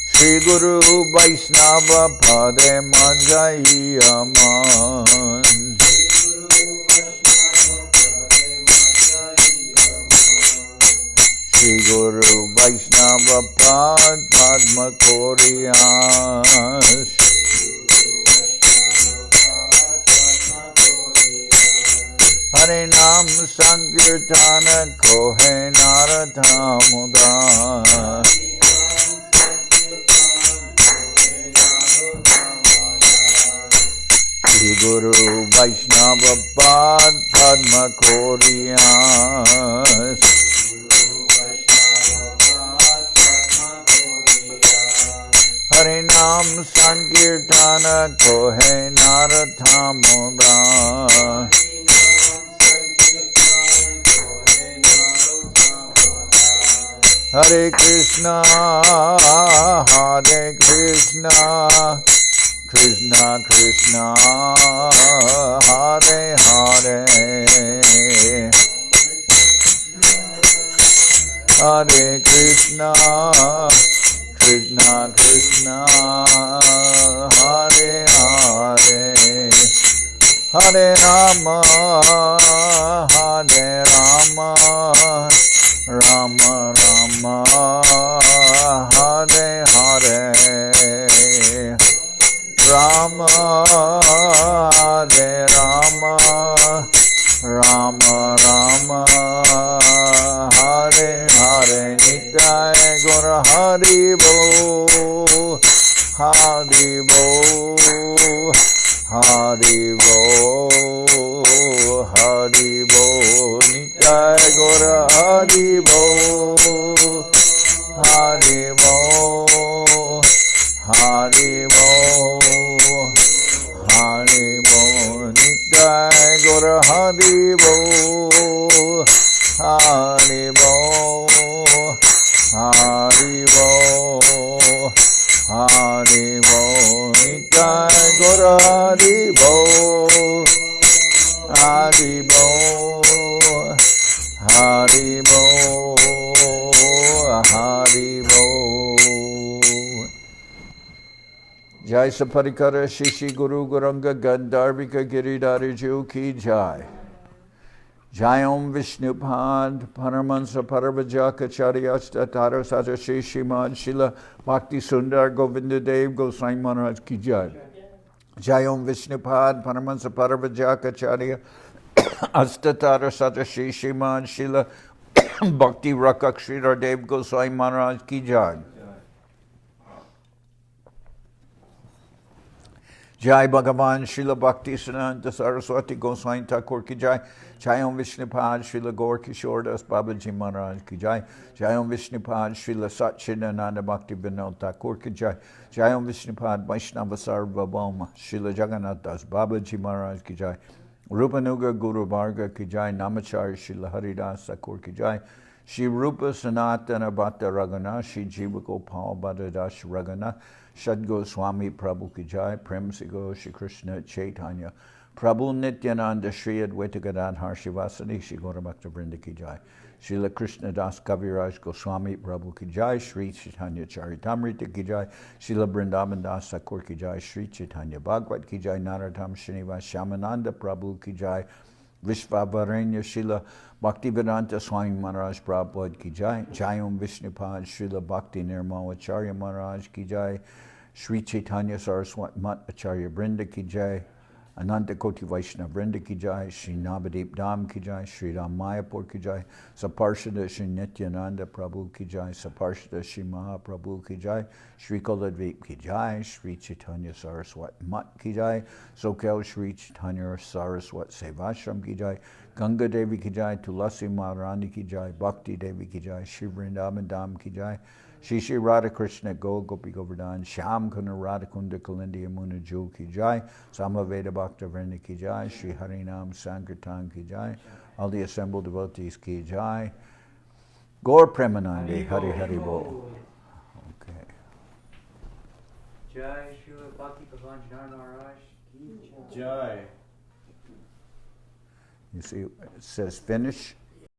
Shri Guru Vaishnava Pade Manjai Aman Shri Guru Vaishnava Pad Padma Koriyas Hare Nam Sankirtana Kohe Naradamuda Shri Guru Vaishnava Pad Padma Koriyas Hare Nam Sankirtana Kohe Naradamuda Hare Krishna, Krishna Krishna, Hare Hare, Hare Krishna, Krishna Krishna, Hare Hare, Hare Rama, Hare Rama, Rama Rama, Hare Hare, Rama Hare Rama, Rama Rama, Hare Hare, Nitai Gaura Hari Bo, Hari Bo, Hari Bo, Hari Bo, Nitai Gaura Hari Bo, Hari Bo, Hari Bo, Hari Bo, Nitai Gaura Hari Bo, Hari Bo, Hari Bo, Hari Bo, Nitai Gaura Hari Bo, Hari Bo, Hari Bo, Hari Bo. Jai Saparikara Shishi Guru Guranga Gandharvika Giridhari Ju Ki Jai. Jai Om Vishnupad Paramahansa Parabhajaka Charyasta Tara Saja Shri Srimad Srila Bhakti Sundar Govinda Dev Goswami Maharaj Ki Jai. Jai Om Vishnupad Paramahansa Parabhajaka Charya Astatara Saja Shri Srimad Srila Bhakti Rakak Sridhar Dev Goswami Maharaj Ki Jai. Jai Bhagavan Srila Bhakti Siddhanta Saraswati Goswami Thakur Ki Jai. Jai Om Vishnupad Srila Gaur Kishore Das Babaji Maharaj Ki Jai. Jai Om Vishnupad Srila Satchidananda Bhakti Vinod Thakur Ki Jai. Jai Om Vishnupad Vaishnava Sarvabhauma Srila Jagannath Das Babaji Maharaj Ki Jai. Rupanuga Guru Varga Ki Jai. Namacharya Srila Haridas Thakur Ki Jai. Shri Rupa Sanatana Bhatta Ragana Shri Jiva Gopal Bhattadash Ragana Shad Goswami Prabhu Ki Jai. Prem Sigo Shri Krishna Chaitanya Prabhu Nityananda Shri Advaita Gadadhar Shivasani Shri Gaura Bhakta Vrinda Ki Jai. Srila Krishnadas Kaviraj Goswami Prabhu Ki Jai. Sri Chaitanya Charitamrita Ki Jai. Srila Vrindavan Das Thakur Ki Jai. Sri Chaitanya Bhagavad Ki Jai. Narottam Srinivas Shamananda Prabhu Ki Jai. Vishvavaranya Srila Bhaktivedanta Swami Maharaj Prabhupada Ki Jai. Jai Om Vishnupad Srila Bhakti Nirmal Acharya Maharaj Ki Jai. Sri Chaitanya Saraswat Mat Acharya Brinda Ki Jai. Ananta Koti Vaishnava Vrinda Ki Jai. Sri Navadip Dham Ki Jai. Sri Ram Mayapur Ki Jai. Saparshada Sri Nityananda Prabhu Ki Jai. Saparshada Sri Mahaprabhu Ki Jai. Sri Kuladvip Ki Jai. Sri Chaitanya Saraswat Mat Ki Jai. Soquel Sri Chaitanya Saraswat Seva Ashram Ki Jai. Ganga Devi Ki Jai. Tulasi Maharani Ki Jai. Bhakti Devi Ki Jai. Sri Vrindavan Dham Ki Jai. Shri Shri Radha Krishna Go Gopi Govardhan Shyam Kuna Radha Kunda Kalindi Yamuna Jo Ki Jai Samaveda Bhakta Vrindi Ki Jai Shri Harinam Sankirtan Ki Jai all the assembled devotees Ki Jai Gaur Premanandi Hari Hari Bol. Okay. Jai Srila Bhakti Pavan Maharaj Ki Jai. You see, it says finish.